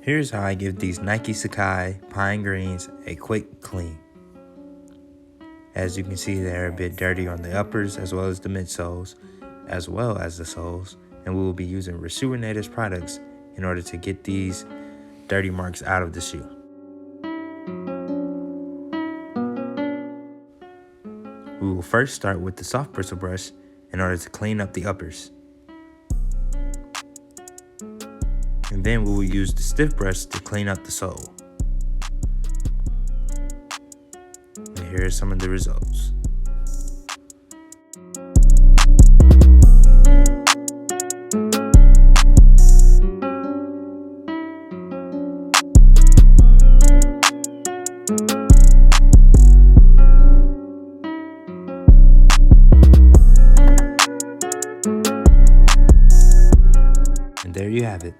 Here's how I give these Nike Sacai Pine Greens a quick clean. As you can see, they're a bit dirty on the uppers as well as the midsoles, as well as the soles, and we will be using shoerestorations products in order to get these dirty marks out of the shoe. We will first start with the soft bristle brush in order to clean up the uppers. And then we will use the stiff brush to clean up the sole. And here are some of the results. And there you have it.